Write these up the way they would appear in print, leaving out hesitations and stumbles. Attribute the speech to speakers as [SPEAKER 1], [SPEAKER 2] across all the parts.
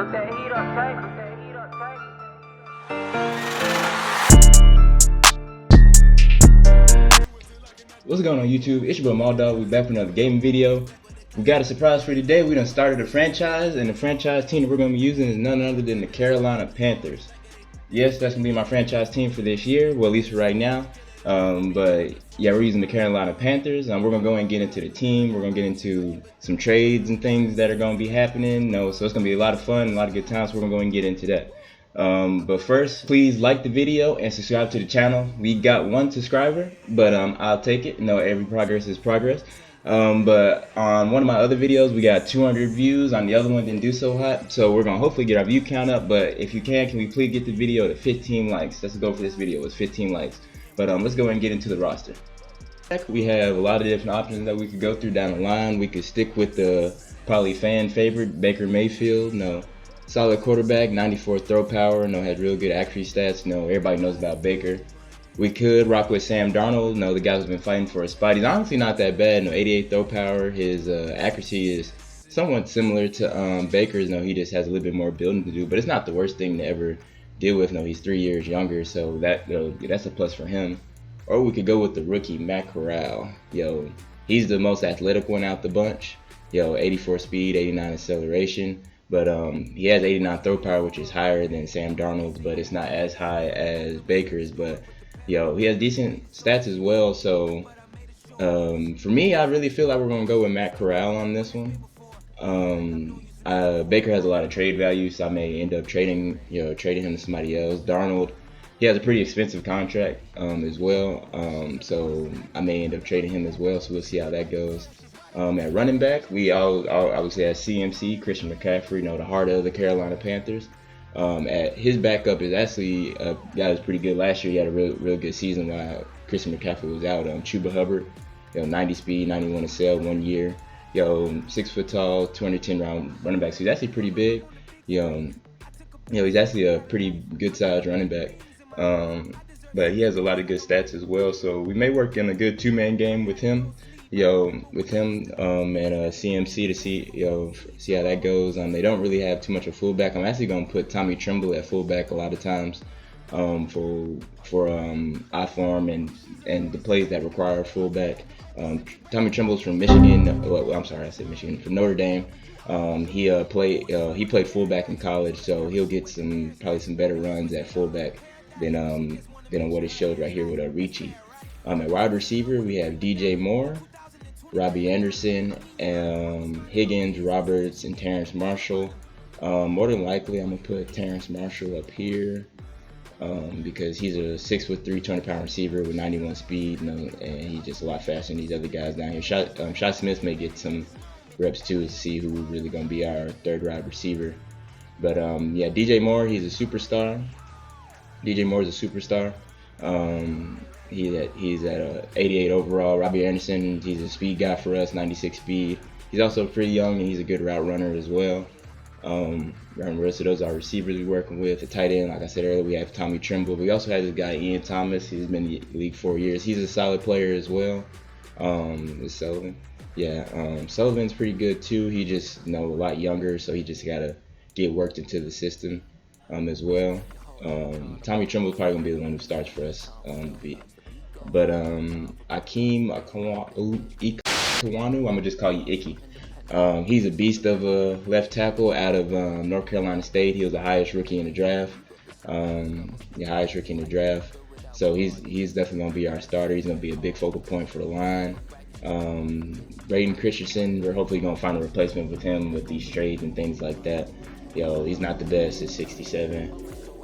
[SPEAKER 1] What's going on YouTube? It's your boy MADDEN. We back with another gaming video. We got a surprise for today. We done started a franchise, and the franchise team that we're going to be using is none other than the Carolina Panthers. Yes, that's going to be my franchise team for this year, well at least for right now. But yeah, we're using the Carolina Panthers. We're going to go and get into the team. We're going to get into some trades and things that are going to be happening. So it's going to be a lot of fun, a lot of good times. So we're going to go and get into that. But first, please like the video and subscribe to the channel. We got 1 subscriber, but I'll take it. Every progress is progress. But on one of my other videos, we got 200 views. On the other one, didn't do so hot. So we're gonna hopefully get our view count up. But if you can we please get the video to 15 likes? That's the goal for this video, is 15 likes. But let's go ahead and get into the roster. We have a lot of different options that we could go through down the line. We could stick with the probably fan favorite Baker Mayfield. Solid quarterback, 94 throw power, has real good accuracy stats. Everybody knows about Baker. We could rock with Sam Darnold. The guy who's been fighting for a spot. He's honestly not that bad. 88 throw power. His accuracy is somewhat similar to Baker's. He just has a little bit more building to do, but it's not the worst thing to ever deal with. He's 3 years younger, so that's a plus for him. Or we could go with the rookie Matt Corral. He's the most athletic one out the bunch. 84 speed, 89 acceleration. But he has 89 throw power, which is higher than Sam Darnold's, but it's not as high as Baker's. But he has decent stats as well. So for me, I really feel like we're gonna go with Matt Corral on this one. Baker has a lot of trade value, so I may end up trading him to somebody else. Darnold, he has a pretty expensive contract as well, so I may end up trading him as well. So we'll see how that goes. At running back, we obviously have CMC, Christian McCaffrey, the heart of the Carolina Panthers. At his backup is actually a guy who's pretty good last year. He had a real good season while Christian McCaffrey was out. Chuba Hubbard, 90 speed, 91 accel, 1 year. 6 foot tall, 210 round running back. So he's actually pretty big. He's actually a pretty good sized running back. But he has a lot of good stats as well. So we may work in a good 2-man game with him. And CMC to see how that goes. They don't really have too much of fullback. I'm actually gonna put Tommy Tremble at fullback a lot of times for I-form and the plays that require fullback. Tommy Tremble's from Michigan. I'm sorry, I said Michigan. From Notre Dame. He played fullback in college, so he'll get probably some better runs at fullback than what it showed right here with Ricci. At wide receiver, we have DJ Moore, Robbie Anderson, Higgins, Roberts, and Terrace Marshall. More than likely, I'm gonna put Terrace Marshall up here because he's a 6'3", 200-pound receiver with 91 speed, and he's just a lot faster than these other guys down here. Shot Smith may get some reps too to see who's really gonna be our third wide receiver. But yeah, DJ Moore, he's a superstar. DJ Moore is a superstar. He's at 88 overall. Robbie Anderson, he's a speed guy for us, 96 speed. He's also pretty young and he's a good route runner as well. The rest of those are receivers we're working with. The tight end, like I said earlier, we have Tommy Tremble. We also have this guy Ian Thomas. He's been in the league 4 years. He's a solid player as well. Is Sullivan? Yeah, Sullivan's pretty good too. He just a lot younger, so he just gotta get worked into the system as well. Tommy Tremble's probably gonna be the one who starts for us. But Akeem Ikwanu, I'm gonna just call you Icky. He's a beast of a left tackle out of North Carolina State. He was the highest rookie in the draft. So he's definitely gonna be our starter. He's gonna be a big focal point for the line. Braden Christensen, we're hopefully gonna find a replacement with him with these trades and things like that. He's not the best at 67.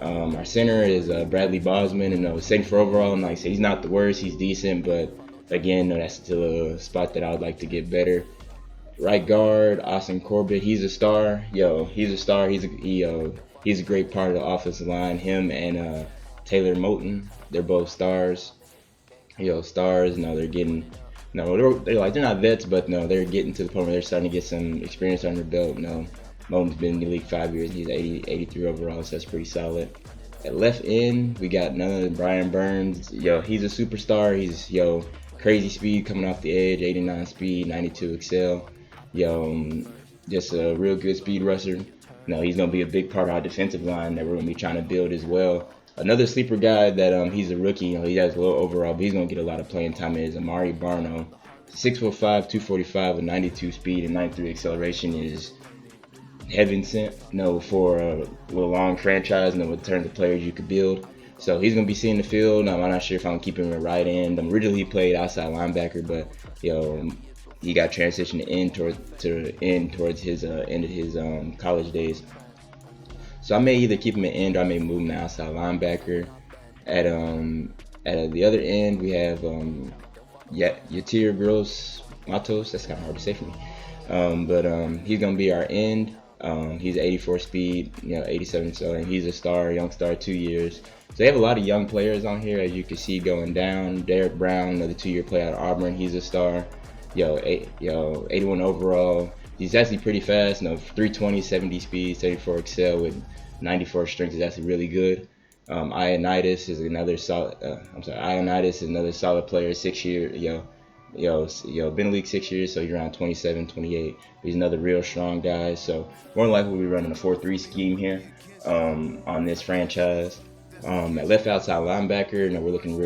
[SPEAKER 1] Our center is Bradley Bosman, and second for overall. And like I said, he's not the worst. He's decent, but again, that's still a spot that I would like to get better. Right guard, Austin Corbett. He's a star. He's a star. He's a great part of the offensive line. Him and Taylor Moton, they're both stars. Stars. They're getting. They're not vets, but they're getting to the point where they're starting to get some experience under their belt. Moton's been in the league 5 years. He's 83 overall, so that's pretty solid. At left end, we got none of Brian Burns. He's a superstar. He's crazy speed coming off the edge, 89 speed, 92 accel. Just a real good speed rusher. No, he's going to be a big part of our defensive line that we're going to be trying to build as well. Another sleeper guy that he's a rookie, he has a little overall, but he's going to get a lot of playing time is Amari Barno. 6'5", 245 with 92 speed and 93 acceleration is heaven sent. For with a long franchise, with terms of players you could build. So he's going to be seeing the field. I'm not sure if I'm going to keep him at right end. Originally he played outside linebacker, but he got transitioned towards his end of his college days. So I may either keep him at end or I may move him to outside linebacker. At the other end we have Yatir Gross Matos. That's kind of hard to say for me. But he's gonna be our end. He's 84 speed, 87. So and he's a young star, 2 years. So they have a lot of young players on here, as you can see going down. Derek Brown, another 2-year player out of Auburn. He's a star. 81 overall. He's actually pretty fast. 320, 70 speed, 74 excel with 94 strength is actually really good. Ioannidis is another solid. Ioannidis is another solid player. 6 year. Been in the league 6 years, so he's around 27, 28. He's another real strong guy. So more than likely we'll be running a 4-3 scheme here on this franchise. At left outside linebacker, we're looking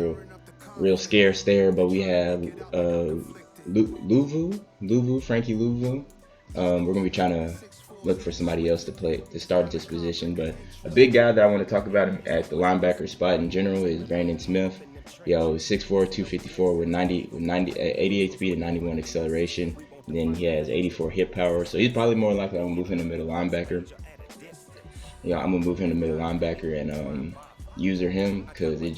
[SPEAKER 1] real scarce there, but we have Frankie Louvu. We're gonna be trying to look for somebody else to start at this position. But a big guy that I want to talk about at the linebacker spot in general is Brandon Smith. 6'4", 254 with 88 speed and 91 acceleration. And then he has 84 hip power. So he's probably more likely I'm gonna move him to middle linebacker. I'm gonna move him to middle linebacker and user him because he's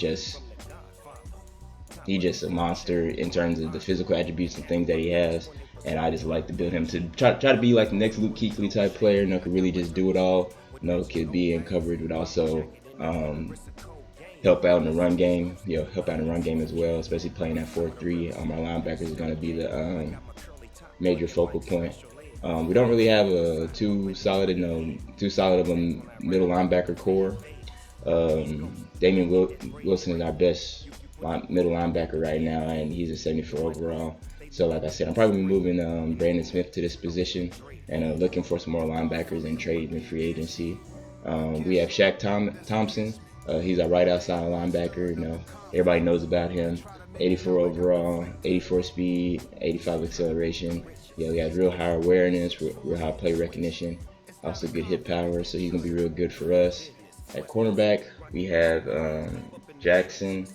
[SPEAKER 1] just a monster in terms of the physical attributes and things that he has. And I just like to build him to try to be like the next Luke Kuechly type player. Could really just do it all. Could be in coverage, but also help out in the run game. Help out in the run game as well, especially playing at 4-3. Our linebackers is going to be the major focal point. We don't really have a too solid of a middle linebacker core. Damian Wilson is our best middle linebacker right now, and he's a 74 overall. So like I said, I'm probably moving Brandon Smith to this position and looking for some more linebackers and trade and free agency. We have Shaq Thompson. He's our right outside linebacker. Everybody knows about him. 84 overall, 84 speed, 85 acceleration. He has real high awareness, real high play recognition. Also good hit power, so he's gonna be real good for us. At cornerback, we have Jackson.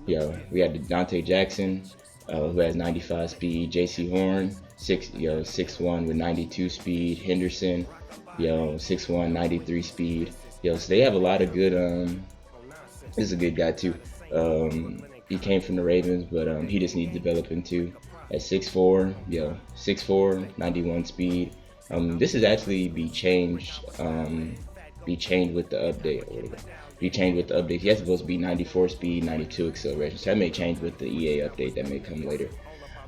[SPEAKER 1] We have Dante Jackson. Who has 95 speed. J.C. Horn, 6'1" with 92 speed. Henderson, 6'1", 93 speed. So they have a lot of good. This is a good guy too. He came from the Ravens, but he just needs developing too. At 6'4", 6'4", 91 speed. This is actually be changed with the update. He has supposed to be 94 speed, 92 acceleration. So that may change with the EA update that may come later.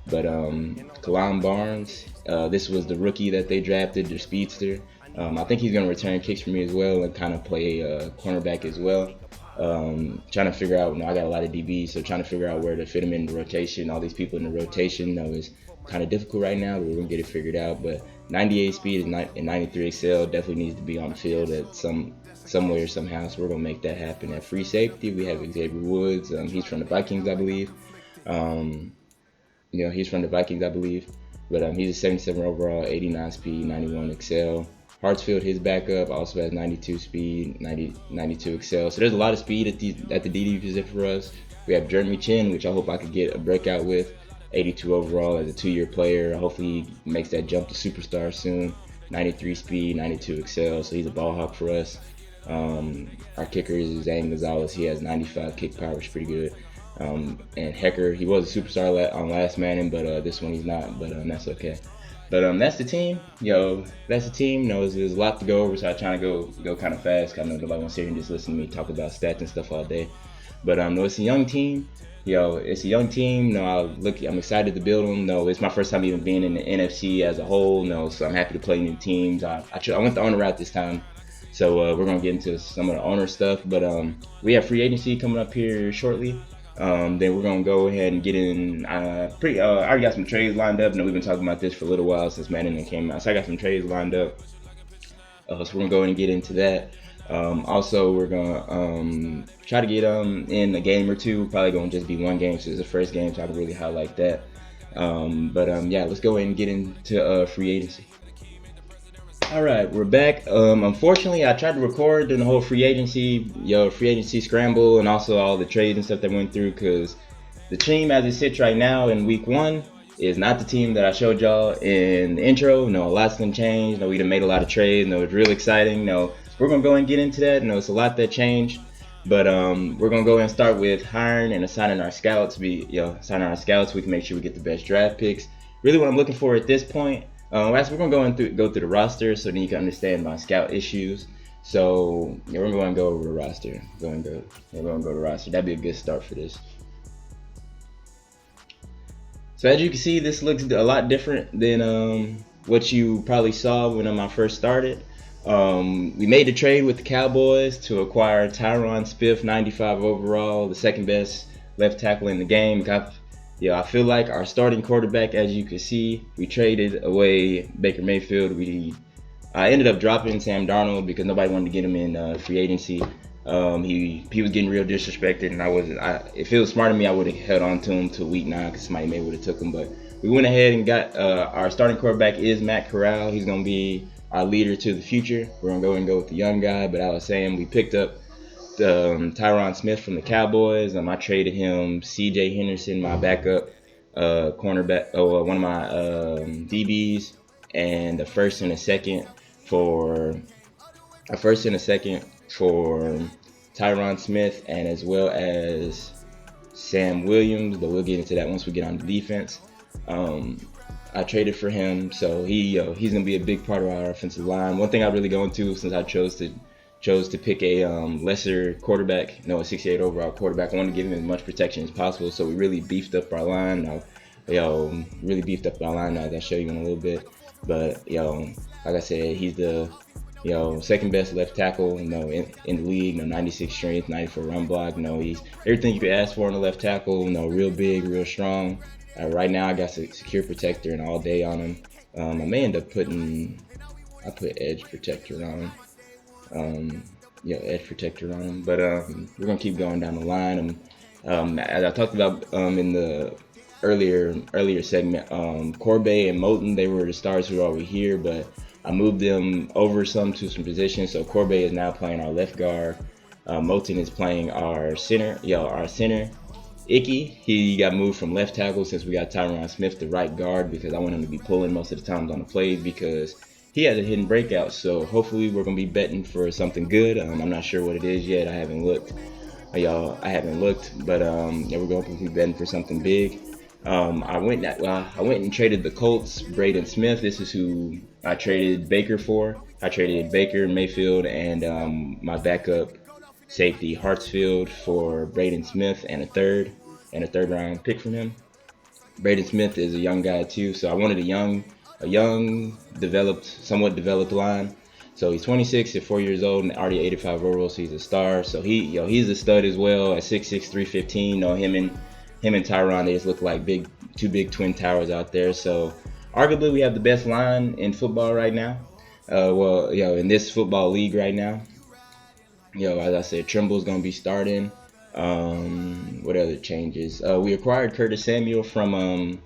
[SPEAKER 1] But Kalam Barnes, this was the rookie that they drafted, their speedster. I think he's going to return kicks for me as well and kind of play cornerback as well. Trying to figure out, I got a lot of DBs, so trying to figure out where to fit him in the rotation. All these people in the rotation, is kind of difficult right now, but we're going to get it figured out. But 98 speed and 93 excel definitely needs to be on the field at some way or somehow, so we're going to make that happen. At free safety, we have Xavier Woods. He's from the Vikings, I believe. He's from the Vikings, I believe. But he's a 77 overall, 89 speed, 91 excel. Hartsfield, his backup, also has 92 speed, 92 excel. So there's a lot of speed at the DD position for us. We have Jeremy Chin, which I hope I could get a breakout with. 82 overall as a 2-year player. Hopefully he makes that jump to superstar soon. 93 speed, 92 excel. So he's a ball hawk for us. Our kicker is Zane Gonzalez. He has 95 kick power, which is pretty good. And Hecker, he was a superstar on last Madden, but this one he's not. But that's okay. But that's the team. That's the team. There's a lot to go over, so I'm trying to go kind of fast. I know nobody wants to sit here and just listen to me talk about stats and stuff all day. But no, it's a young team. It's a young team. I'm excited to build them. It's my first time even being in the NFC as a whole. So I'm happy to play new teams. I went the owner route this time. So we're going to get into some of the owner stuff. But we have free agency coming up here shortly. Then we're going to go ahead and get in. I already got some trades lined up. We've been talking about this for a little while since Madden came out. So I got some trades lined up. So we're gonna go ahead and get into that. Also, we're gonna try to get in a game or two. Probably gonna just be one game, so it's the first game, so I can really highlight that. Yeah, let's go ahead and get into free agency. All right, we're back. Unfortunately, I tried to record during the whole free agency scramble, and also all the trades and stuff that went through. Because the team, as it sits right now in week one, is not the team that I showed y'all in the intro. No, a lot's gonna change. No, we done made a lot of trades. No, it's real exciting. No, we're gonna go and get into that. No, it's a lot that changed. But we're gonna go and start with hiring and assigning our scouts. Assigning our scouts, we can make sure we get the best draft picks. Really, what I'm looking for at this point. We're gonna go through the roster so then you can understand my scout issues. So yeah, we're gonna go over the roster. We're gonna go to the roster. That'd be a good start for this. So as you can see, this looks a lot different than what you probably saw when I first started. We made the trade with the Cowboys to acquire Tyron Smith, 95 overall, the second best left tackle in the game. I feel like our starting quarterback, as you can see, we traded away Baker Mayfield. I ended up dropping Sam Darnold because nobody wanted to get him in free agency. He was getting real disrespected, and if it was smart of me, I would have held on to him till week 9 because somebody maybe would have took him. But we went ahead and got our starting quarterback is Matt Corral. He's gonna be our leader to the future. We're gonna go with the young guy, but I was saying we picked up Tyron Smith from the Cowboys. I traded him C.J. Henderson, my backup cornerback, one of my DBs, and a first and a second for Tyron Smith, and as well as Sam Williams. But we'll get into that once we get on the defense. I traded for him, so he's gonna be a big part of our offensive line. One thing I really go into, since I chose to pick a lesser quarterback, a 68 overall quarterback. I wanted to give him as much protection as possible, so we really beefed up our line. As I'll show you in a little bit. But like I said, he's the second best left tackle in the league. 96 strength, 94 run block. He's everything you could ask for in a left tackle. Real big, real strong. Right now, I got a secure protector and all day on him. I may end up put edge protector on him. Edge protector on him. But we're gonna keep going down the line. As I talked about in the earlier segment, Corbett and Moulton, they were the stars who are over here, but I moved them over to some positions. So Corbett is now playing our left guard. Moulton is playing our center. Icky, he got moved from left tackle since we got Tyron Smith the right guard, because I want him to be pulling most of the times on the plays because he has a hidden breakout. So hopefully we're going to be betting for something good. I'm not sure what it is yet. I haven't looked. But we're going to be betting for something big. I went and traded the Colts, Braden Smith. This is who I traded Baker for. I traded Baker, Mayfield, and my backup safety Hartsfield for Braden Smith and a third round pick from him. Braden Smith is a young guy too, so I wanted a young, somewhat developed line. So he's 26 at 4 years old and already 85 overall, so he's a star. So he's a stud as well at 6'6", 315. Him and Tyron, they just look like two big twin towers out there. So arguably we have the best line in football right now. In this football league right now. As I said, Trimble's gonna be starting. What other changes? We acquired Curtis Samuel from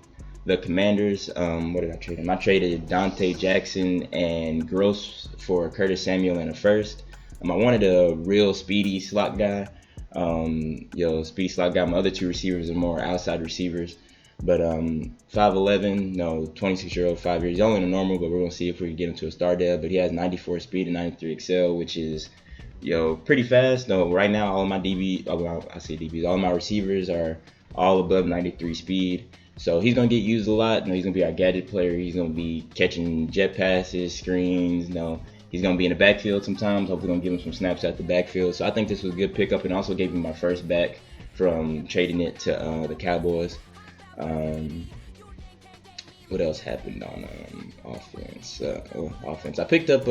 [SPEAKER 1] the Commanders. What did I trade him? I traded Dante Jackson and Gross for Curtis Samuel and a first. I wanted a real speedy slot guy. Speedy slot guy. My other two receivers are more outside receivers. But 5'11", 26-year-old, 5 years. He's only in a normal, but we're gonna see if we can get him to a star dev. But he has 94 speed and 93 excel, which is pretty fast. Right now all of my all of my receivers are all above 93 speed. So he's gonna get used a lot. He's gonna be our gadget player. He's gonna be catching jet passes, screens. He's gonna be in the backfield sometimes. Hopefully gonna give him some snaps at the backfield. So I think this was a good pickup, and also gave him my first back from trading it to the Cowboys. What else happened on offense? Offense. I picked up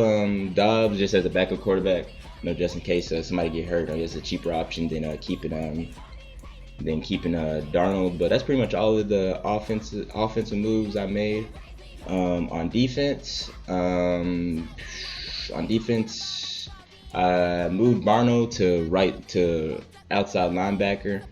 [SPEAKER 1] Dobbs just as a backup quarterback, just in case somebody get hurt, or just a cheaper option than keeping Darnold. But that's pretty much all of the offensive moves I made. On defense, On defense, I moved Barno to outside linebacker.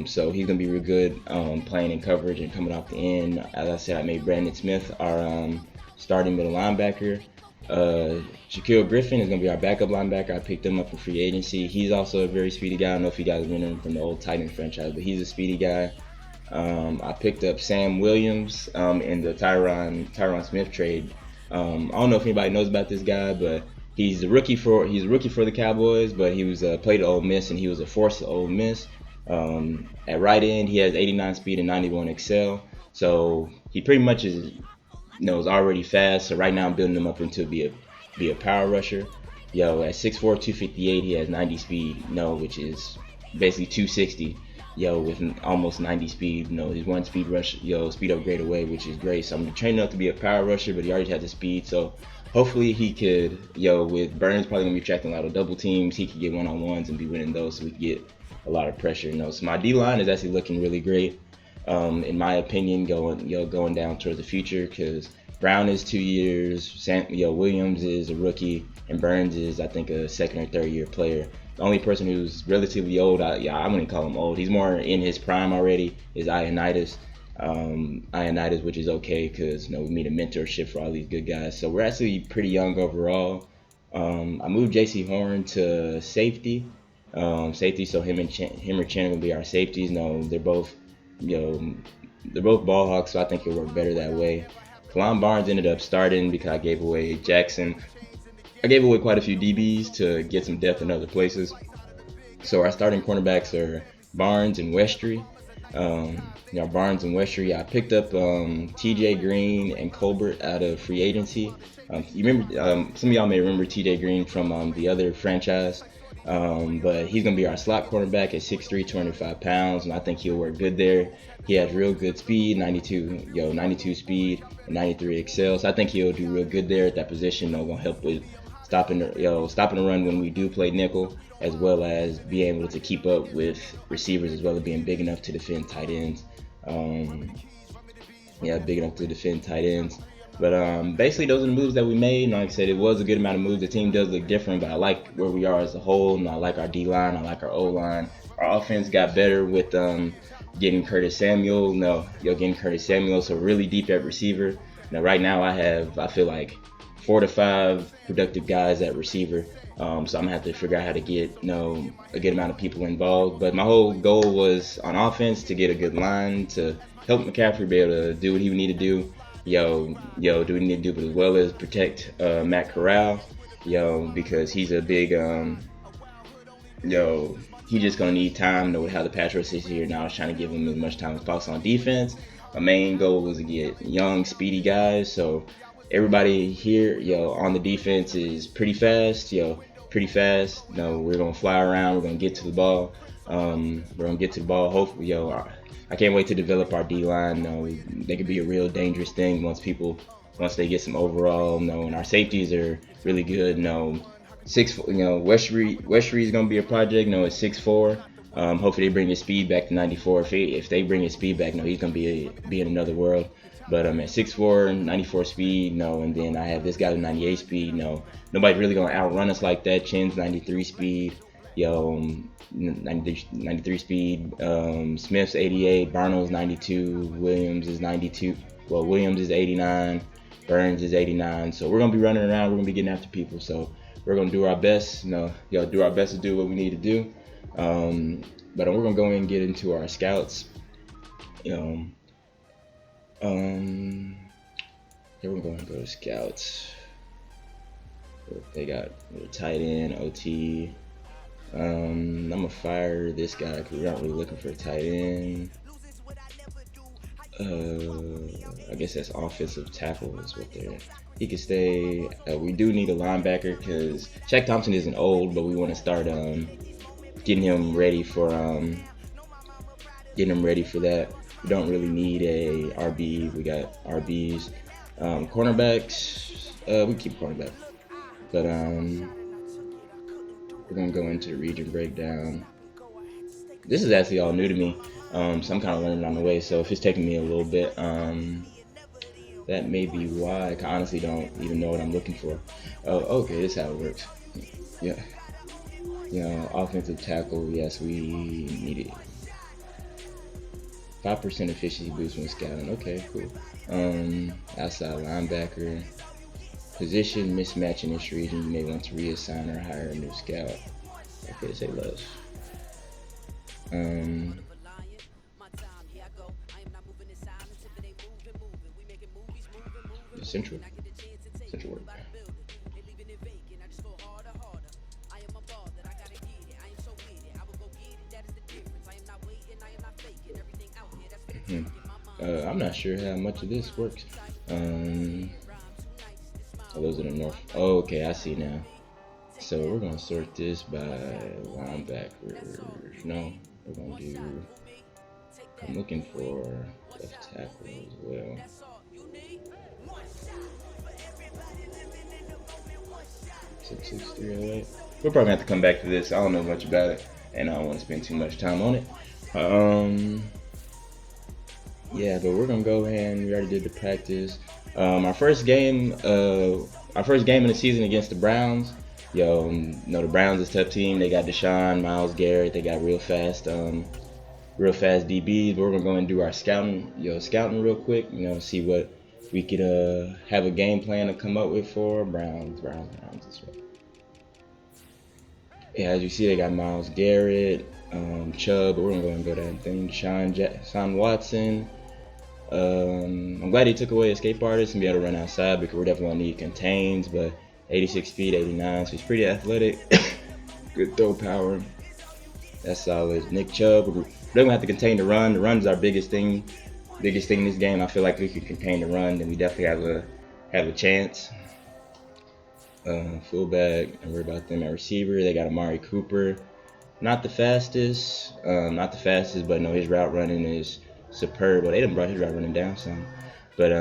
[SPEAKER 1] So he's gonna be real good playing in coverage and coming off the end. As I said, I made Brandon Smith our starting middle linebacker. Shaquille Griffin is gonna be our backup linebacker. I picked him up in free agency. He's also a very speedy guy. I don't know if you guys remember him from the old Titans franchise, but he's a speedy guy. I picked up Sam Williams in the Tyron Smith trade. I don't know if anybody knows about this guy, but he's a rookie for the Cowboys, but he was played at Ole Miss and he was a force at Ole Miss. At right end, he has 89 speed and 91 excel, so he pretty much is already fast. So right now I'm building him up into be a power rusher. At 6'4", 258, he has 90 speed, which is basically 260. With almost 90 speed, his one speed rush, speed upgrade away, which is great. So I'm training up to be a power rusher, but he already has the speed. So hopefully he could, with Burns probably gonna be tracking a lot of double teams, he could get one-on-ones and be winning those, so we could get a lot of pressure. So my D line is actually looking really great, in my opinion, going down towards the future, because Brown is 2 years, Williams is a rookie, and Burns is, I think, a second or third year player. The only person who's relatively old, I wouldn't call him old, he's more in his prime already, is Ioannidis. Ioannidis, which is okay, because we need a mentorship for all these good guys. So we're actually pretty young overall. I moved J.C. Horn to safety. So him or Chan will be our safeties. They're both ball hawks, so I think it'll work better that way. Kalon Barnes ended up starting because I gave away Jackson. I gave away quite a few DBs to get some depth in other places. So our starting cornerbacks are Barnes and Westry. Barnes and Westry. I picked up TJ Green and Colbert out of free agency. You remember? Some of y'all may remember TJ Green from the other franchise. But he's going to be our slot cornerback at 6'3", 205 pounds, and I think he'll work good there. He has real good speed, 92 speed, and 93 excel. So I think he'll do real good there at that position. Going to help with stopping the run when we do play nickel, as well as being able to keep up with receivers, as well as being big enough to defend tight ends. Big enough to defend tight ends. But basically, those are the moves that we made. Like I said, it was a good amount of moves. The team does look different, but I like where we are as a whole. And I like our D-line. I like our O-line. Our offense got better with getting Curtis Samuel. Getting Curtis Samuel. So really deep at receiver. Now, right now, I feel like 4 to 5 productive guys at receiver. So I'm going to have to figure out how to get, a good amount of people involved. But my whole goal was on offense to get a good line to help McCaffrey be able to do what he would need to do. Do we need to do it as well as protect Matt Corral, because he's a big, he's just going to need time, with how the pass rush is here. Now I was trying to give him as much time as possible on defense. My main goal was to get young, speedy guys. So everybody here, on the defense is pretty fast, We're going to fly around. We're going to get to the ball. Hopefully, I can't wait to develop our D-line. They could be a real dangerous thing once they get some overall. And our safeties are really good. Westry is gonna be a project. At 6'4". Hopefully they bring his speed back to 94. If they bring his speed back, he's gonna be in another world. But at 6'4", 94 speed, and then I have this guy with 98 speed. Nobody's really gonna outrun us like that. Chin's 93 speed. 93 speed. Smith's 88. Barno's 92. Williams is 92. Well, Williams is 89. Burns is 89. So we're gonna be running around. We're gonna be getting after people. So we're gonna do our best. Do our best to do what we need to do. But we're gonna go in and get into our scouts. We're going to go to scouts. They got a tight end, OT. I'm gonna fire this guy because we're not really looking for a tight end. I guess that's offensive tackle is what they're. He could stay. We do need a linebacker because Shaq Thompson isn't old, but we want to start getting him ready for that. We don't really need a RB. We got RBs. Cornerbacks. We keep cornerback, but we're gonna go into the region breakdown. This is actually all new to me, so I'm kind of learning on the way. So if it's taking me a little bit, That may be why. I honestly don't even know what I'm looking for. Oh, okay, this is how it works. Yeah. Offensive tackle, yes, we need it. 5% efficiency boost when scouting. Okay, cool. Outside linebacker. Position mismatch in this region. You may want to reassign or hire a new scout. Okay, say less. Central work. I'm not sure how much of this works. Those are the north. Oh, okay, I see now. So we're gonna sort this by linebackers. No, we're gonna do. I'm looking for left tackle as well. 66308. We'll probably have to come back to this. I don't know much about it, and I don't want to spend too much time on it. Yeah, but we're gonna go ahead and we already did the practice. Our first game in the season against the Browns. The Browns is a tough team. They got Deshaun, Myles Garrett. They got real fast DBs. But we're gonna go and do our scouting real quick. See what we could have a game plan to come up with for Browns as well. Yeah, as you see, they got Myles Garrett, Chubb. But we're gonna go and go that thing. Sean Watson. I'm glad he took away escape artist and be able to run outside because we're definitely gonna need contains. But 86 speed, 89, so he's pretty athletic. Good throw power. That's solid. Nick Chubb. We're gonna have to contain the run. The run's our biggest thing in this game. I feel like if we could contain the run, then we definitely have a chance. Fullback, and worry about them at receiver. They got Amari Cooper. Not the fastest, but no, his route running is superb. But they done brought his route running down some. But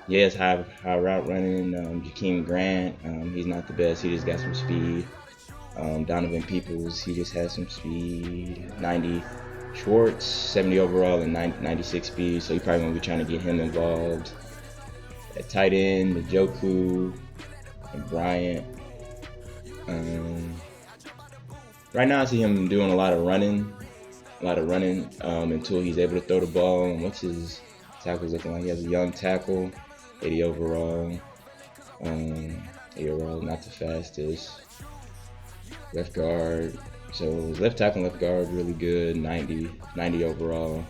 [SPEAKER 1] yeah, it's high route running. Jakeem Grant, he's not the best. He just got some speed. Donovan Peoples, he just has some speed. 90. Schwartz, 70 overall and 96 speed. So you probably won't be trying to get him involved. At tight end, Njoku and Bryant. Right now I see him doing a lot of running until he's able to throw the ball. What's his tackles looking like? He has a young tackle, 80 overall. 80 overall, not the fastest. Left guard. So his left tackle and left guard really good, 90 overall.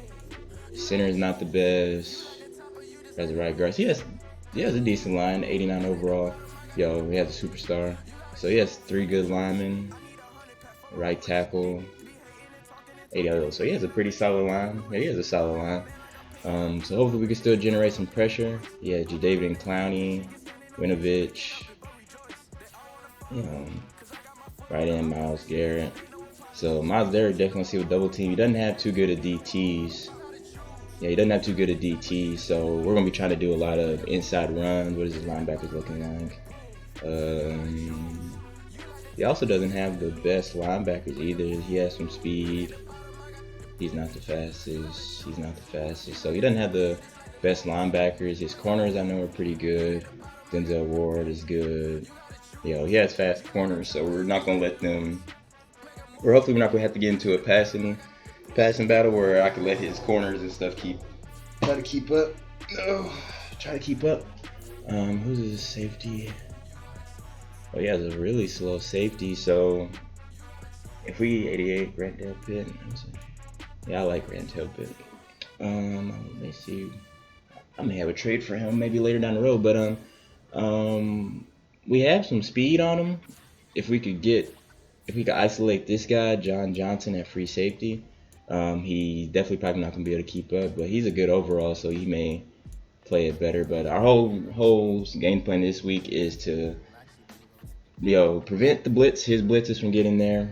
[SPEAKER 1] Center is not the best. As a right guard, he has a decent line, 89 overall. He has a superstar. So he has 3 good linemen. Right tackle, 80 overall. So he has a pretty solid line. Yeah, he has a solid line. So hopefully we can still generate some pressure. Yeah, Jadavian and Clowney, Winovich. Right in Myles Garrett. So Myles Garrett definitely see with double team. He doesn't have too good of DTs. Yeah, he doesn't have too good of DTs. So we're gonna be trying to do a lot of inside runs. What is his linebackers looking like? He also doesn't have the best linebackers either. He has some speed. He's not the fastest. So he doesn't have the best linebackers. His corners I know are pretty good. Denzel Ward is good. He has fast corners, so we're not gonna let them. Hopefully we're not gonna have to get into a passing battle where I can let his corners and stuff try to keep up. Who's his safety? Oh, he has a really slow safety. So if we 88 Randall Pitt, yeah, I like Randall Pitt. Let me see. I may have a trade for him maybe later down the road, but we have some speed on him. If we could isolate this guy, John Johnson, at free safety, he definitely probably not gonna be able to keep up. But he's a good overall, so he may play it better. But our whole game plan this week is to prevent his blitzes from getting there,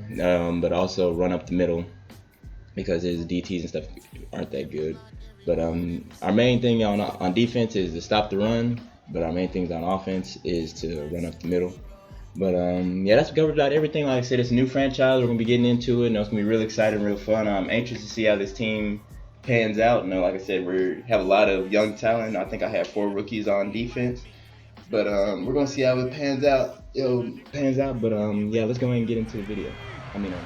[SPEAKER 1] but also run up the middle because his DTs and stuff aren't that good. But our main thing on defense is to stop the run. But our main things on offense is to run up the middle. But yeah, that's covered about everything. Like I said, it's a new franchise. We're gonna be getting into it, and it's gonna be really exciting, real fun. I'm anxious to see how this team pans out. No, like I said, we have a lot of young talent. I think I have 4 rookies on defense, but we're gonna see how it pans out. But yeah, let's go ahead and get into the video. I'm sorry.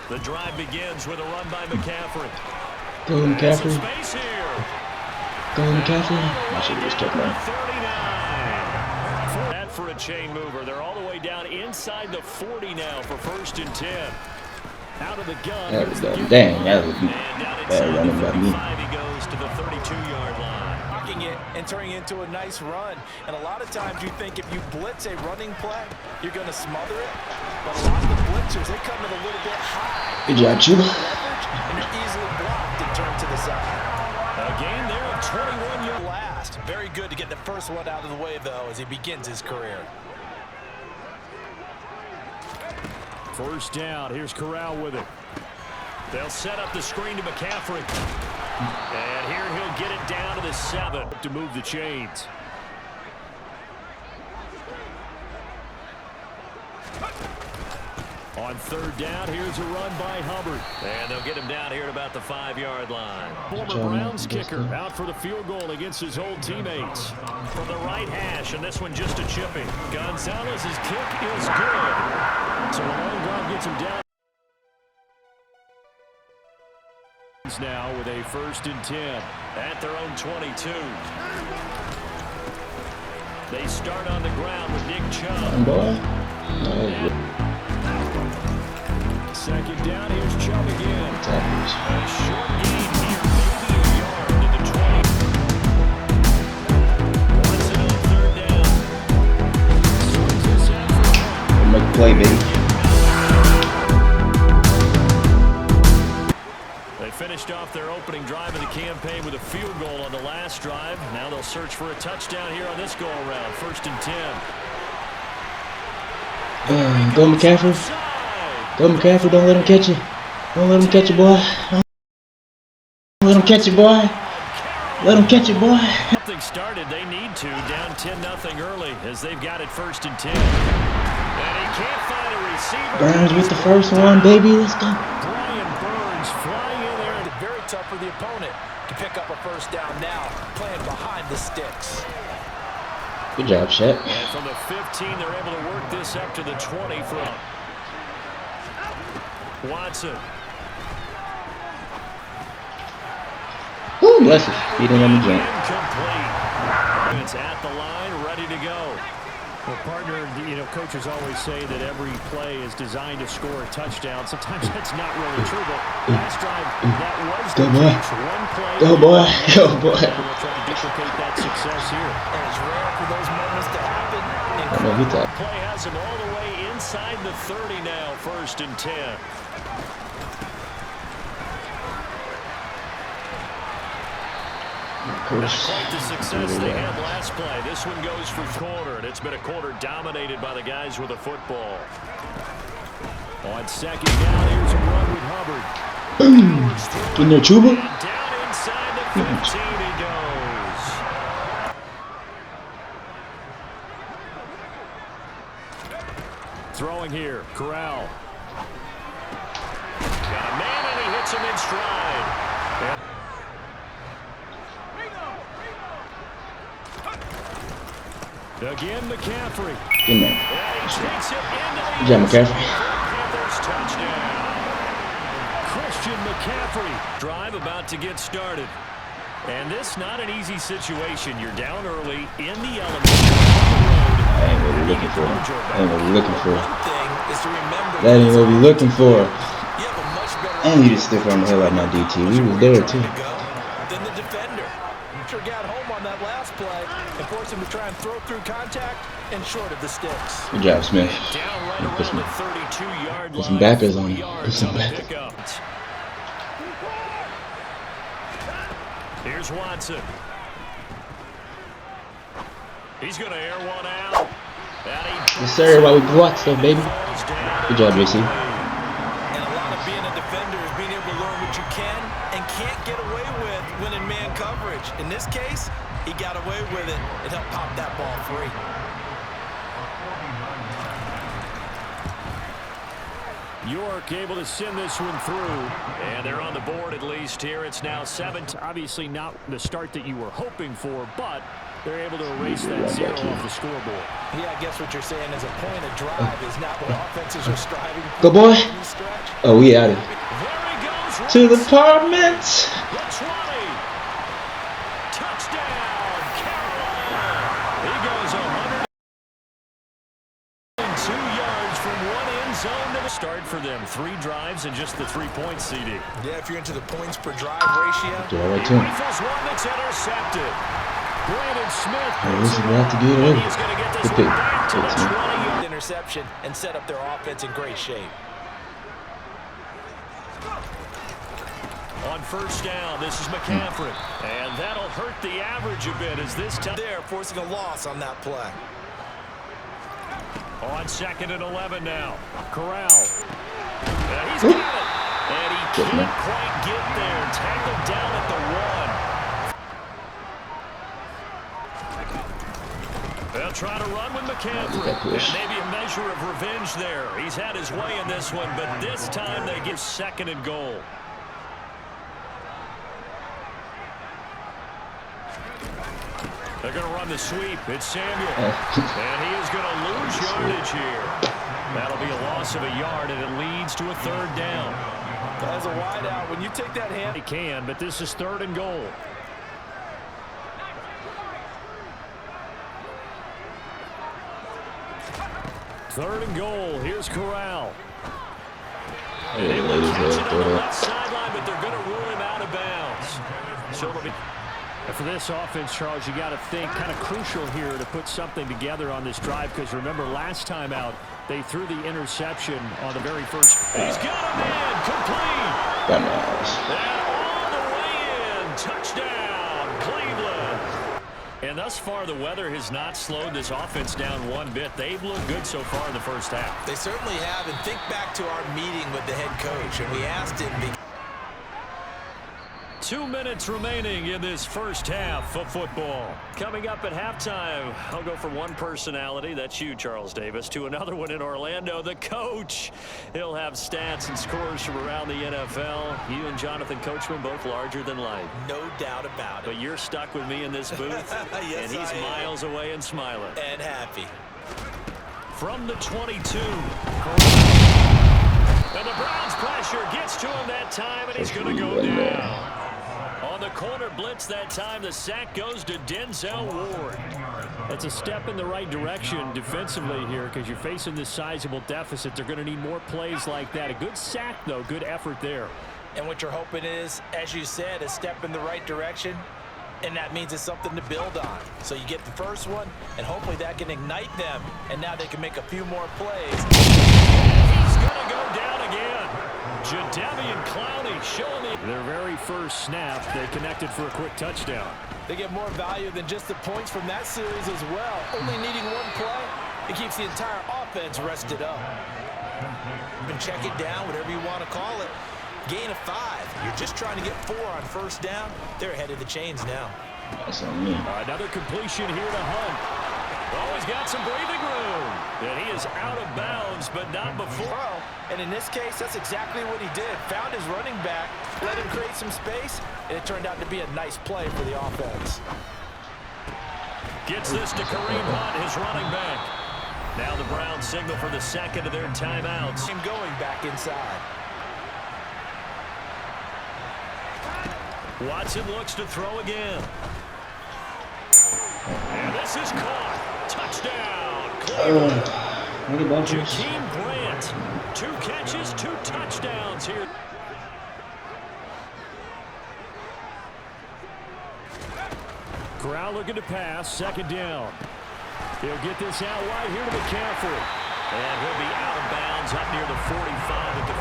[SPEAKER 2] The drive begins with a run by McCaffrey.
[SPEAKER 1] Go McCaffrey.
[SPEAKER 2] Space here.
[SPEAKER 1] Go McCaffrey. I should have just took that.
[SPEAKER 2] 39. That for a chain mover. They're all the way down inside the 40 now for 1st and 10. Out of the gun.
[SPEAKER 1] That was done. Dang, that was bad running by me.
[SPEAKER 2] He goes to the 32-yard line.
[SPEAKER 3] It and turning into a nice run. And a lot of times you think if you blitz a running play, you're going to smother it. But a lot of the blitzers, they come in a little bit high.
[SPEAKER 1] Good job, Chuba.
[SPEAKER 3] And you're easily blocked and turned to the side.
[SPEAKER 2] A gain there of 21 yards.
[SPEAKER 3] Last. Very good to get the first one out of the way, though, as he begins his career.
[SPEAKER 2] First down. Here's Corral with it. They'll set up the screen to McCaffrey. And here he'll get it down to the 7 to move the chains. On 3rd down, here's a run by Hubbard. And they'll get him down here at about the 5-yard line. Former Browns kicker out for the field goal against his old teammates. From the right hash, and this one just a chipping. Gonzalez's kick is good. So a long drive gets him down. Now with a 1st and 10 at their own 22. They start on the ground with Nick Chubb. Second down, here's Chubb again. A short gain here, maybe a yard to the 20. Watson on 3rd down. Swings this out for 1.
[SPEAKER 1] Make a play, baby.
[SPEAKER 2] They finished off their opening drive of the campaign with a field goal on the last drive. Now they'll search for a touchdown here on this go-around. 1st and 10.
[SPEAKER 1] Go McCaffrey. Go McCaffrey. Don't let him catch you. Don't let him catch you, boy. Don't let him catch you, boy. Let him catch you, boy.
[SPEAKER 2] Something started. They need to. Down 10-0 early as they've got it 1st and 10. And he can't find a receiver.
[SPEAKER 1] Burns with the first one, baby. Let's go.
[SPEAKER 2] Flying in there.
[SPEAKER 3] Very tough for the opponent to pick up a 1st down now, playing behind the sticks.
[SPEAKER 1] Good job, Shaq.
[SPEAKER 2] And from the 15, they're able to work this up to the 20 for Watson.
[SPEAKER 1] Woo, bless us. Beating on the jump.
[SPEAKER 2] Incomplete. It's at the line, ready to go. Well, partner, coaches always say that every play is designed to score a touchdown. Sometimes that's not really true, but last drive, that was the case. One play.
[SPEAKER 1] Go, boy. Go, boy.
[SPEAKER 2] We'll try to duplicate that success here.
[SPEAKER 3] And it's rare for those moments to happen.
[SPEAKER 2] The play has him all the way inside the 30 now, 1st and 10. Not quite the success they had last play. This one goes for corner, and it's been a quarter dominated by the guys with the football. On 2nd down, here's a run with Hubbard.
[SPEAKER 1] Getting there, Chuba.
[SPEAKER 2] Down inside the 15 he goes. Throwing here, Corral. Got a man, and he hits him in stride. Again, McCaffrey.
[SPEAKER 1] Good man.
[SPEAKER 2] Good
[SPEAKER 1] job, McCaffrey.
[SPEAKER 2] Touchdown. Christian McCaffrey. Drive about to get started. And this not an easy situation. You're down early in the element.
[SPEAKER 1] That ain't what we're looking for. That ain't what we're looking for. That ain't what we're looking for. And you just stiff on the hell out of my DT. We was there too.
[SPEAKER 3] Then the defender sure got home on that last play and forced him to try and throw through contact and short of the sticks.
[SPEAKER 1] Good job, Smith. Put some backers on him. Put some backers.
[SPEAKER 2] Here's Watson. He's going to air one out.
[SPEAKER 1] Yes, sir. While we block stuff, baby. Good job, JC.
[SPEAKER 3] And a lot of being a defender is being this case, he got away with it and helped pop that ball free.
[SPEAKER 2] York able to send this one through, and they're on the board at least here. It's now 7. Obviously not the start that you were hoping for, but they're able to erase that 0 off the scoreboard.
[SPEAKER 3] Yeah, I guess what you're saying is a point of drive is not what offenses are striving for.
[SPEAKER 1] Go, boy. Oh, we out of
[SPEAKER 2] There he goes. Right
[SPEAKER 1] to the apartment.
[SPEAKER 2] The 20. Touchdown, Carolina. He goes 102 yards from one end zone to the start for them. 3 drives and just the 3-point CD.
[SPEAKER 3] Yeah, if you're into the points per drive ratio.
[SPEAKER 1] Do I right to him?
[SPEAKER 2] Rifles one that's intercepted. Brandon Smith.
[SPEAKER 1] This is about to get over.
[SPEAKER 2] He's going to get this
[SPEAKER 1] Good
[SPEAKER 2] one back to the 20.
[SPEAKER 3] Interception and set up their offense in great shape.
[SPEAKER 2] On first down, this is McCaffrey. And that'll hurt the average a bit as this time.
[SPEAKER 3] They're forcing a loss on that play.
[SPEAKER 2] On 2nd and 11 now. Corral. And he's got it. And he can't quite get there. Tackled down at the 1. They'll try to run with McCaffrey. And maybe a measure of revenge there. He's had his way in this one, but this time they give 2nd and goal. They're going to run the sweep. It's Samuel. And he is going to lose yardage here. That'll be a loss of a yard, and it leads to a 3rd down.
[SPEAKER 3] As a wideout, when you take that hand.
[SPEAKER 2] They can, but this is 3rd and goal. Third and goal. Here's Corral.
[SPEAKER 1] Hey,
[SPEAKER 2] They will
[SPEAKER 1] ladies,
[SPEAKER 2] catch it on the left sideline, but they're going to rule him out of bounds. So it'll be... For this offense, Charles, you got to think kind of crucial here to put something together on this drive, because remember last time out they threw the interception on the very first. He's got a man complete. And all the way in. Touchdown, Cleveland. And thus far, the weather has not slowed this offense down one bit. They've looked good so far in the first half.
[SPEAKER 3] They certainly have. And think back to our meeting with the head coach, and we asked him.
[SPEAKER 2] 2 minutes remaining in this first half of football. Coming up at halftime, I'll go from one personality, that's you, Charles Davis, to another one in Orlando, the coach. He'll have stats and scores from around the NFL. You and Jonathan Coachman both larger than life.
[SPEAKER 3] No doubt about it.
[SPEAKER 2] But you're stuck with me in this booth,
[SPEAKER 3] Yes,
[SPEAKER 2] and he's miles away and smiling.
[SPEAKER 3] And happy.
[SPEAKER 2] From the 22. And the Browns pressure gets to him that time, and he's going to go down. On the corner blitz that time, the sack goes to Denzel Ward. That's a step in the right direction defensively here, because you're facing this sizable deficit. They're going to need more plays like that. A good sack, though. Good effort there.
[SPEAKER 3] And what you're hoping is, as you said, a step in the right direction, and that means it's something to build on. So you get the first one, and hopefully that can ignite them, and now they can make a few more plays.
[SPEAKER 2] He's going to go down again. Jadeveon Clowney showing their very first snap. They connected for a quick touchdown.
[SPEAKER 3] They get more value than just the points from that series as well. Only needing one play, it keeps the entire offense rested up. And check it down, whatever you want to call it. Gain of 5. You're just trying to get 4 on first down. They're ahead of the chains now.
[SPEAKER 1] That's on me.
[SPEAKER 2] Another completion here to Hunt. Oh, he's got some breathing room. And he is out of bounds, but not before.
[SPEAKER 3] And in this case, that's exactly what he did. Found his running back, let him create some space, and it turned out to be a nice play for the offense.
[SPEAKER 2] Gets this to Kareem Hunt, his running back. Now the Browns signal for the second of their timeouts.
[SPEAKER 3] Him going back inside.
[SPEAKER 2] Watson looks to throw again. And this is caught. Touchdown, Cleveland. Jakeem Grant. 2 catches, 2 touchdowns here. Corral looking to pass. 2nd down. He'll get this out wide here to McCaffrey. And he'll be out of bounds up near the 45 at the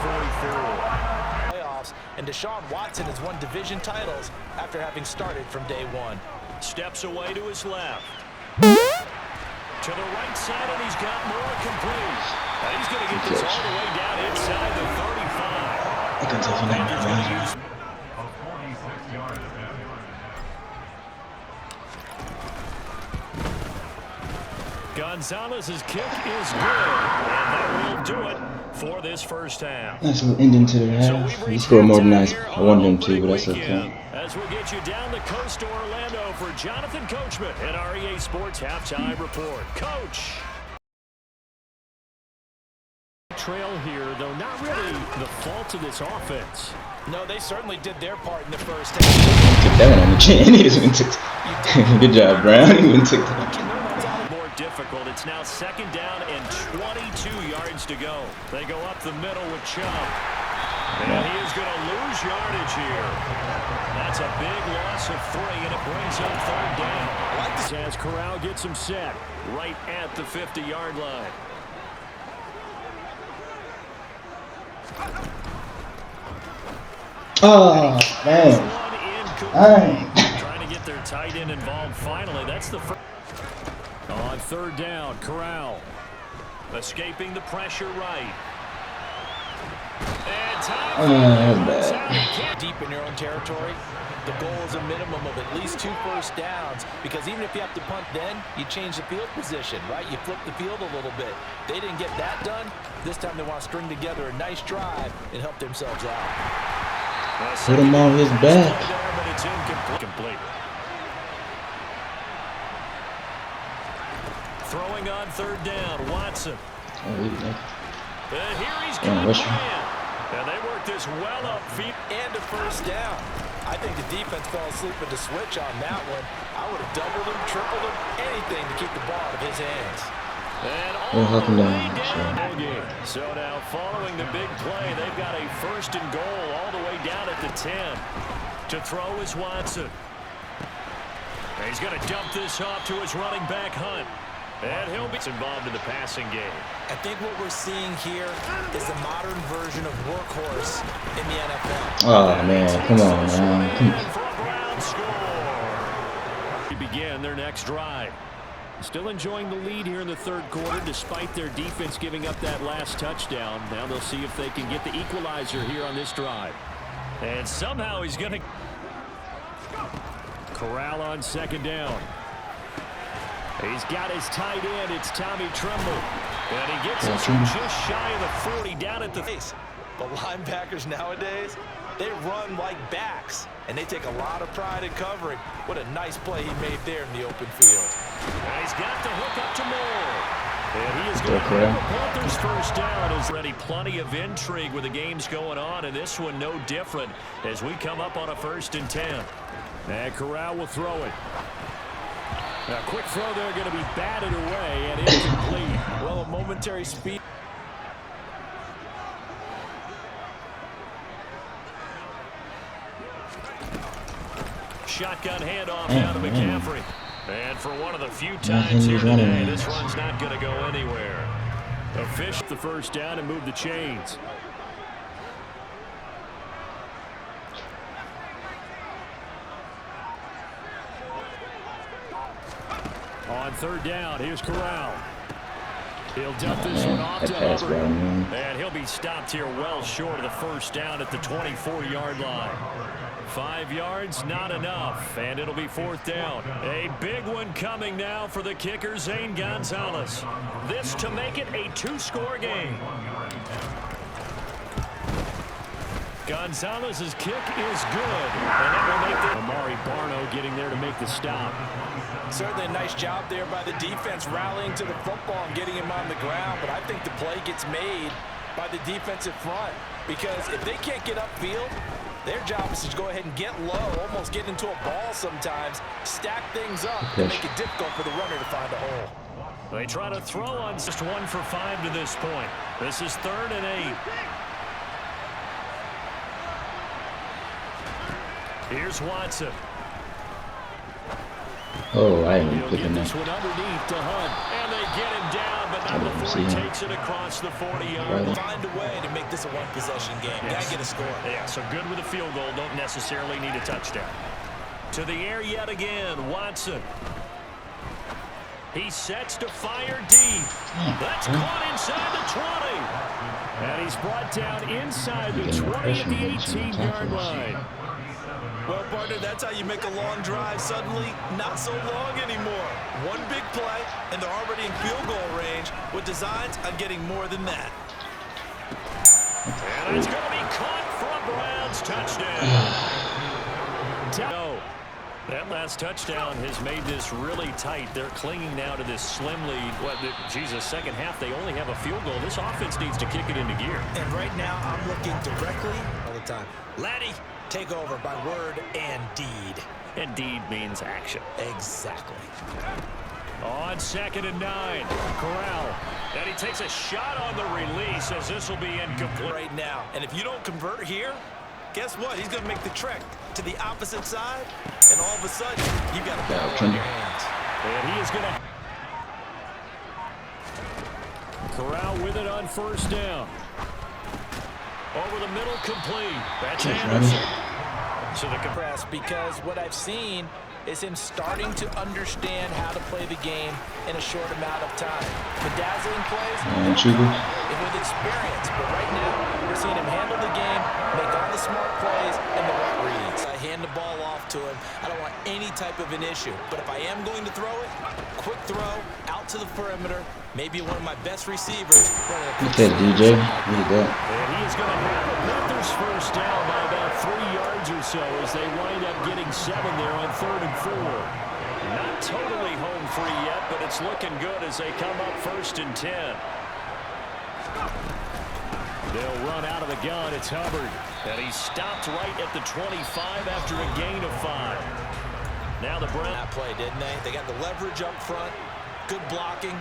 [SPEAKER 2] 44.
[SPEAKER 3] Playoffs, and Deshaun Watson has won division titles after having started from day 1.
[SPEAKER 2] Steps away to his left. To the right side, and he's got more complete. And he's going to get this all the way down inside the 35. Gonzalez's kick is good, and that will do it for this first half.
[SPEAKER 1] Nice little ending to the half. He scored more than I wanted him to, but that's okay.
[SPEAKER 2] As we'll get you down the coast to Orlando for Jonathan Coachman at REA Sports Halftime Report. Coach. Trail here, though not really the fault of this offense.
[SPEAKER 3] No, they certainly did their part in the first half.
[SPEAKER 1] Took that one on the chin. He just went to good job, Brown. He went to that.
[SPEAKER 2] More difficult. It's now 2nd down and 22 yards to go. They go up the middle with Chubb. And he is going to lose yardage here. That's a big loss of 3, and it brings up 3rd down. As Corral gets him set right at the 50-yard line.
[SPEAKER 1] Oh, man.
[SPEAKER 2] Trying to get their tight end involved finally. That's the first. On 3rd down, Corral. Escaping the pressure right. And time
[SPEAKER 1] bad.
[SPEAKER 3] Deep in your own territory, the goal is a minimum of at least 2 first downs, because even if you have to punt then, you change the field position, right? You flip the field a little bit. They didn't get that done. This time they want to string together a nice drive and help themselves out.
[SPEAKER 1] Put him on his back.
[SPEAKER 2] But it's incomplete. Throwing on 3rd down, Watson. And here he's going to and they work this well upfield.
[SPEAKER 3] And a first down. I think the defense fell asleep at the switch on that one. I would have doubled him, tripled him, anything to keep the ball out of his hands.
[SPEAKER 2] And all the way down. So now following the big play, they've got a 1st and goal all the way down at the 10. To throw is Watson. And he's going to dump this off to his running back, Hunt. And he'll be involved in the passing game.
[SPEAKER 3] I think what we're seeing here is the modern version of workhorse in the NFL.
[SPEAKER 1] Oh, man. Come on, man.
[SPEAKER 2] To begin their next drive. Still enjoying the lead here in the 3rd quarter, despite their defense giving up that last touchdown. Now they'll see if they can get the equalizer here on this drive. And somehow he's going to... Corral on 2nd down. He's got his tight end. It's Tommy Tremble. And he gets us just shy of the 40 down at the face.
[SPEAKER 3] The linebackers nowadays, they run like backs, and they take a lot of pride in covering. What a nice play he made there in the open field.
[SPEAKER 2] And he's got the hook up to Moore. And he is going to grab the Panthers' first down. There's already plenty of intrigue with the games going on, and this one no different as we come up on a 1st and 10. And Corral will throw it. A quick throw there, going to be batted away and incomplete.
[SPEAKER 3] Well, a momentary speed.
[SPEAKER 2] Shotgun handoff down to McCaffrey. And for one of the few times here today, this run's not going to go anywhere. A fish the 1st down and move the chains. On 3rd down, here's Corral. He'll dump this one off to Hubbard. And he'll be stopped here well short of the 1st down at the 24-yard line. 5 yards, not enough, and it'll be 4th down. A big one coming now for the kicker, Zane Gonzalez. This to make it a 2-score game. Gonzalez's kick is good, and that will make the Amari Barno getting there to make the stop.
[SPEAKER 3] Certainly a nice job there by the defense rallying to the football and getting him on the ground, but I think the play gets made by the defensive front, because if they can't get upfield, their job is to go ahead and get low, almost get into a ball sometimes, stack things up, and make it difficult for the runner to find a hole.
[SPEAKER 2] They try to throw on just 1 for 5 to this point. This is 3rd and 8. Here's Watson.
[SPEAKER 1] Oh, I ain't clicking
[SPEAKER 2] this one underneath to Hunt, and they get him down, but not before he takes it across the 40-yard line.
[SPEAKER 3] Find a way to make this a 1-possession game. Gotta get a score.
[SPEAKER 2] Yeah, so good with a field goal. Don't necessarily need a touchdown. To the air yet again, Watson. He sets to fire deep. That's caught inside the 20. And he's brought down inside the 20 at the 18-yard line.
[SPEAKER 3] Well, partner, that's how you make a long drive suddenly not so long anymore. One big play, and they're already in field goal range with designs on getting more than that.
[SPEAKER 2] And it's going to be caught for a Browns touchdown. That last touchdown has made this really tight. They're clinging now to this slim lead. Second half, they only have a field goal. This offense needs to kick it into gear.
[SPEAKER 3] And right now, I'm looking directly all the time. Laddie, take over by word and deed.
[SPEAKER 2] And deed means action.
[SPEAKER 3] Exactly.
[SPEAKER 2] On 2nd and 9, Corral. And he takes a shot on the release as this will be incomplete.
[SPEAKER 3] Right now. And if you don't convert here, guess what? He's going to make the trek to the opposite side, and all of a sudden, you've got a ball on your hands.
[SPEAKER 2] And he is going to... Corral with it on 1st down. Over the middle, complete. That's Anderson.
[SPEAKER 3] So the compress, because what I've seen is him starting to understand how to play the game in a short amount of time. Bedazzling plays, and with experience. But right now, we're seeing him handle the game, make all the smart plays, and the right reads. I hand the ball off to him. I don't want any type of an issue. But if I am going to throw it, quick throw, out to the perimeter, maybe one of my best receivers.
[SPEAKER 1] Okay, DJ. Need that.
[SPEAKER 2] And he is going to have the Panthers 1st down by about 3 yards or so as they wind up getting 7 there on 3rd and 4. Not totally home free yet, but it's looking good as they come up 1st and 10. They'll run out of the gun. It's Hubbard. And he stopped right at the 25 after a gain of 5. Now the Browns.
[SPEAKER 3] That play, didn't they? They got the leverage up front. Good blocking.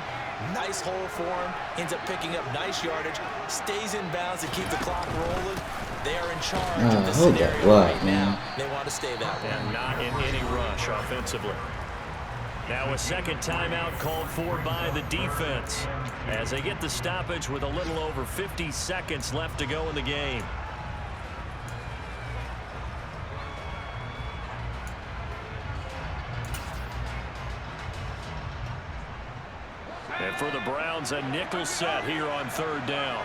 [SPEAKER 3] Nice hole for him. Ends up picking up nice yardage. Stays in bounds to keep the clock rolling. They are in charge of the scenario right now. They want to stay that way.
[SPEAKER 2] And not in any rush offensively. Now a second timeout called for by the defense as they get the stoppage with a little over 50 seconds left to go in the game. And for the Browns, a nickel set here on 3rd down.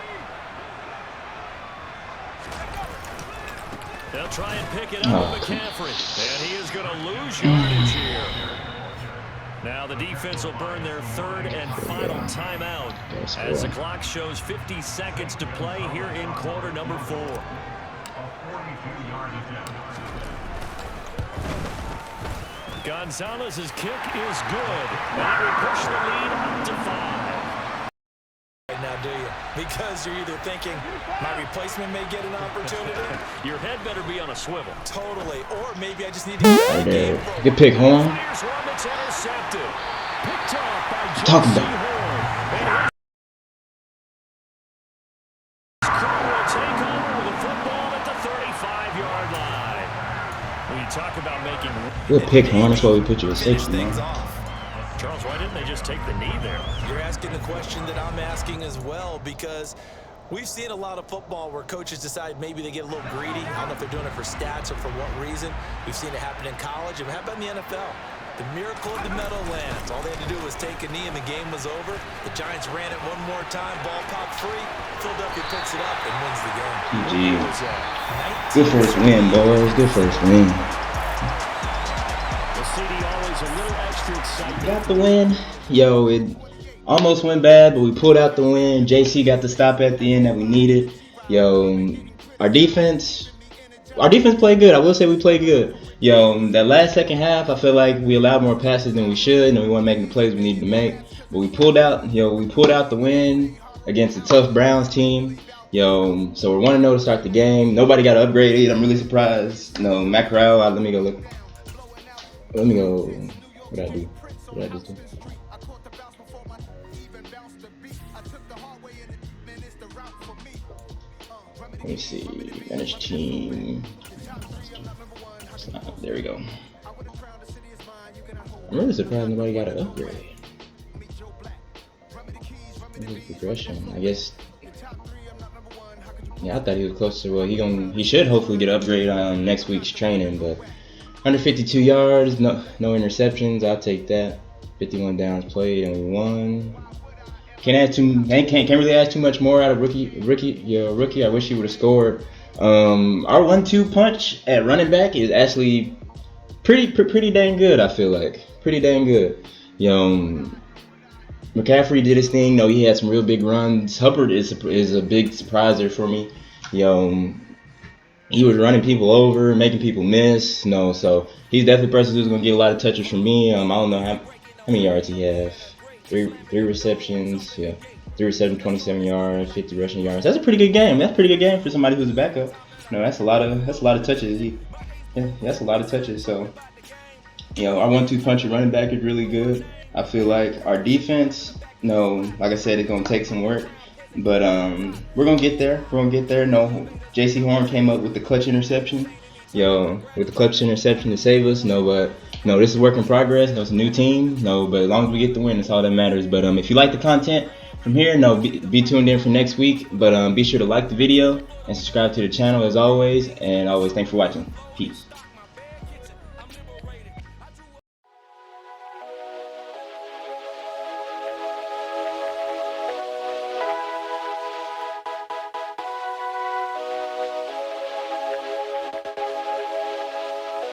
[SPEAKER 2] They'll try and pick it up with McCaffrey. And he is going to lose yardage here. Now the defense will burn their 3rd and final timeout as the clock shows 50 seconds to play here in quarter number 4. Gonzalez's kick is good. That will push the lead up to 5.
[SPEAKER 3] Right now, do you? Because you're either thinking, my replacement may get an opportunity.
[SPEAKER 2] Your head better be on a swivel.
[SPEAKER 3] Totally. Or maybe I just need to get a game.
[SPEAKER 1] Good pick, Horn.
[SPEAKER 2] Here's one that's intercepted. Picked off by
[SPEAKER 1] Talking
[SPEAKER 2] J.C.
[SPEAKER 1] about.
[SPEAKER 2] Horn. Crew will take over with the football at the 35-yard line. When you talk about making...
[SPEAKER 1] Good pick, Horn. That's why we put you at 60, man.
[SPEAKER 2] Charles, why didn't they just take the knee there?
[SPEAKER 3] You're asking the question that I'm asking as well, because we've seen a lot of football where coaches decide maybe they get a little greedy. I don't know if they're doing it for stats or for what reason. We've seen it happen in college. And how about in the NFL? The miracle of the Meadowlands. All they had to do was take a knee and the game was over. The Giants ran it one more time. Ball popped free. Philadelphia picks it up and wins the game.
[SPEAKER 1] GG. Good first win, boys. Good first win. Got the win. Yo, it almost went bad, but we pulled out the win. JC got the stop at the end that we needed. Yo, our defense played good. I will say we played good. Yo, that last second half, I feel like we allowed more passes than we should, and we weren't making the plays we needed to make. But we pulled out the win against a tough Browns team. Yo, so we're 1-0 to start the game. Nobody got upgraded. I'm really surprised. No, Matt Corral. Let me go look. Let me go. What did I do? What did I just do? Let me see. Manage team. There we go. I'm really surprised nobody got an upgrade. Progression. I guess. Yeah, I thought he was closer. Well, he should hopefully get an upgrade on next week's training, but 152 yards, no interceptions. I'll take that. 51 downs played, and we won. Can't really ask too much more out of rookie. I wish he would have scored Our 1-2 punch at running back is actually pretty dang good. I feel like pretty dang good. McCaffrey did his thing. No, he had some real big runs. Hubbard is a big surpriser for me. He was running people over, making people miss. No, so he's definitely a person who's gonna get a lot of touches from me. I don't know how many yards he have. Three receptions. Yeah, 3 receptions, 27 yards, 50 rushing yards. That's a pretty good game. That's a pretty good game for somebody who's a backup. No, that's a lot of touches. That's a lot of touches. So, our 1-2 punch at running back is really good. I feel like our defense, like I said, it's gonna take some work, but we're gonna get there. No, J.C. Horn came up with the clutch interception, with the clutch interception to save us. But this is work in progress. It's a new team. But as long as we get the win, that's all that matters. But if you like the content from here, be tuned in for next week. But be sure to like the video and subscribe to the channel as always. And always, thanks for watching. Peace.